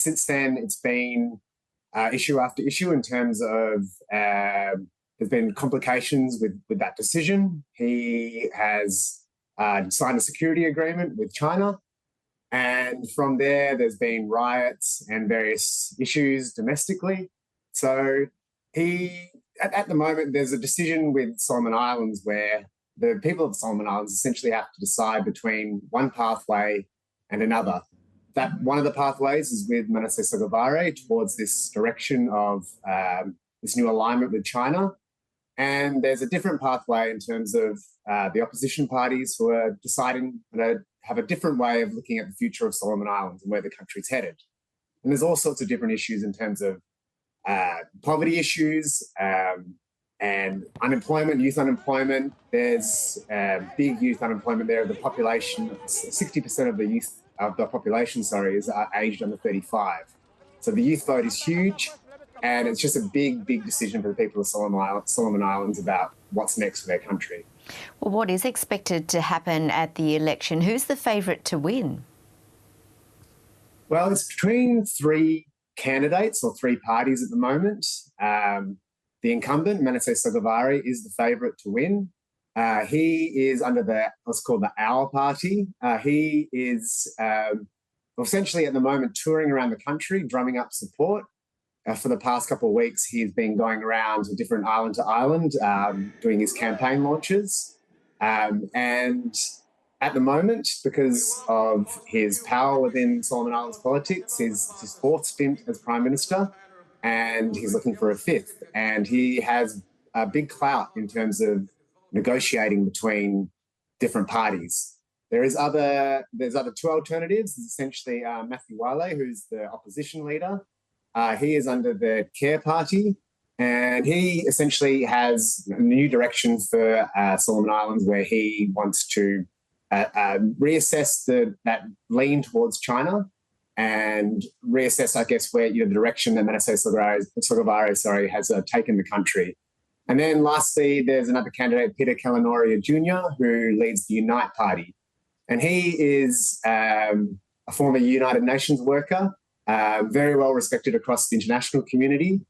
since then, it's been issue after issue in terms of there's been complications with that decision. He has signed a security agreement with China. And from there, there's been riots and various issues domestically. So at the moment, there's a decision with Solomon Islands where the people of the Solomon Islands essentially have to decide between one pathway and another. That one of the pathways is with Manaseh Sogavare towards this direction of this new alignment with China. And there's a different pathway in terms of the opposition parties who are deciding to have a different way of looking at the future of Solomon Islands and where the country's headed. And there's all sorts of different issues in terms of poverty issues and unemployment, youth unemployment. There's big youth unemployment there. The population, 60% of the youth of the population, is aged under 35. So the youth vote is huge. And it's just a big, big decision for the people of Solomon Islands about what's next for their country. Well, what is expected to happen at the election? Who's the favourite to win? Well, it's between three candidates or three parties at the moment. The incumbent, Manaseh Sogavare, is the favourite to win. He is under what's called the Our Party. He is essentially at the moment touring around the country, drumming up support. For the past couple of weeks, he's been going around to different island to island, doing his campaign launches. And at the moment, because of his power within Solomon Islands politics, his fourth stint as Prime Minister, and he's looking for a fifth. And he has a big clout in terms of negotiating between different parties. There's other two alternatives. There's essentially Matthew Wale, who's the opposition leader. He is under the Care Party, and he essentially has a new direction for Solomon Islands where he wants to reassess that lean towards China and reassess, I guess, where the direction that Manaseh Sogavare has taken the country. And then lastly, there's another candidate, Peter Kalanoria Jr., who leads the Unite Party. And he is a former United Nations worker, very well respected across the international community.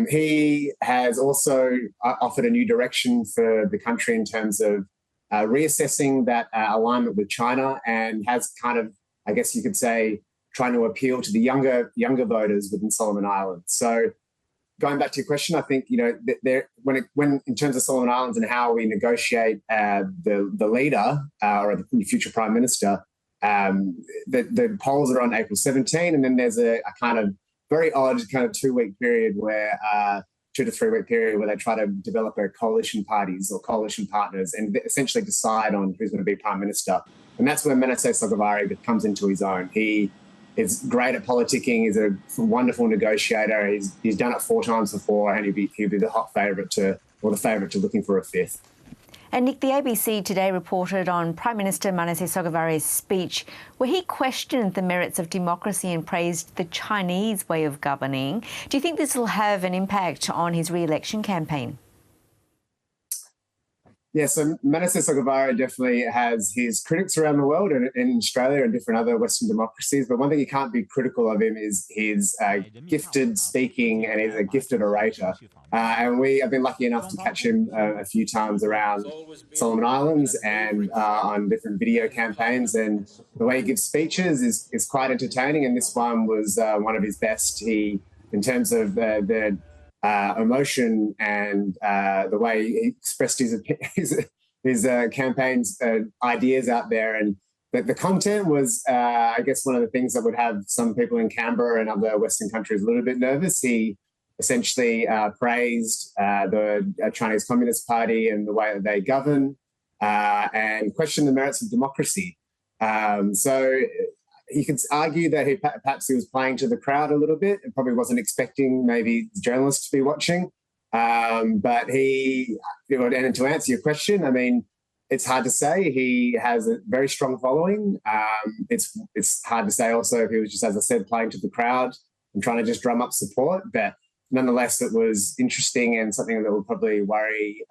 He has also offered a new direction for the country in terms of reassessing that alignment with China, and has kind of, I guess you could say, trying to appeal to the younger voters within Solomon Islands. So going back to your question, I think, when in terms of Solomon Islands and how we negotiate the leader or the future Prime Minister, the polls are on April 17, and then there's a kind of very odd kind of 2-week period where 2 to 3 week period where they try to develop their coalition parties or coalition partners and essentially decide on who's going to be Prime Minister. And that's where Manaseh Sogavare comes into his own. He is great at politicking. He's a wonderful negotiator. He's done it 4 times before, and he'll be the hot favourite to looking for a fifth. And Nick, the ABC today reported on Prime Minister Mannasseh Sogavare's speech where he questioned the merits of democracy and praised the Chinese way of governing. Do you think this will have an impact on his re-election campaign? Yeah, so Manaseh Sogavare definitely has his critics around the world and in Australia and different other Western democracies. But one thing you can't be critical of him is his gifted speaking, and he's a gifted orator. And we have been lucky enough to catch him a few times around Solomon Islands and on different video campaigns. And the way he gives speeches is quite entertaining. And this one was one of his best. In terms of the emotion and the way he expressed his campaign's ideas out there. And the content was, I guess, one of the things that would have some people in Canberra and other Western countries a little bit nervous. He essentially praised the Chinese Communist Party and the way that they govern and questioned the merits of democracy. So you could argue that perhaps he was playing to the crowd a little bit and probably wasn't expecting maybe journalists to be watching. But and to answer your question, I mean, it's hard to say. He has a very strong following. It's hard to say also if he was just, as I said, playing to the crowd and trying to just drum up support. But nonetheless, it was interesting and something that will probably worry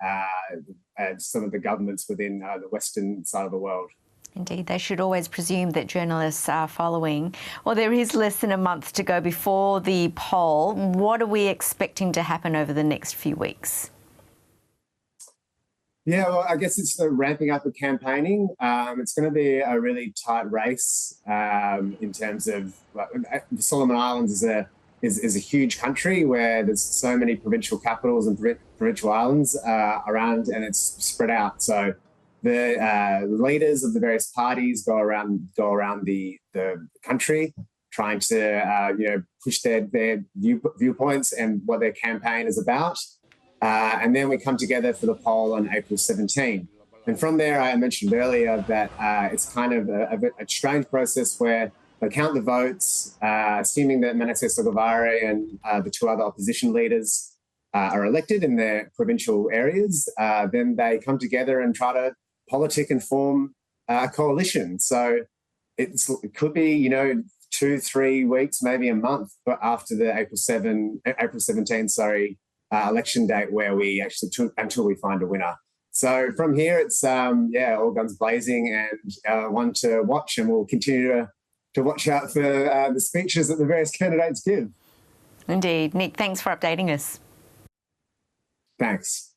some of the governments within the Western side of the world. Indeed, they should always presume that journalists are following. Well, there is less than a month to go before the poll. What are we expecting to happen over the next few weeks? Yeah, well, I guess it's the ramping up of campaigning. It's going to be a really tight race in terms of the Solomon Islands is a huge country where there's so many provincial capitals and provincial islands around, and it's spread out. So the leaders of the various parties go around the country, trying to push their viewpoints and what their campaign is about. And then we come together for the poll on April 17. And from there, I mentioned earlier that it's kind of a strange process where they count the votes, assuming that Mannasseh Sogavare and the two other opposition leaders are elected in their provincial areas. Then they come together and try to politic and form a coalition. So it could be, 2-3 weeks, maybe a month, but after the April 17, election date, where we actually until we find a winner. So from here, it's all guns blazing and one to watch, and we'll continue to watch out for the speeches that the various candidates give. Indeed. Nick, thanks for updating us. Thanks.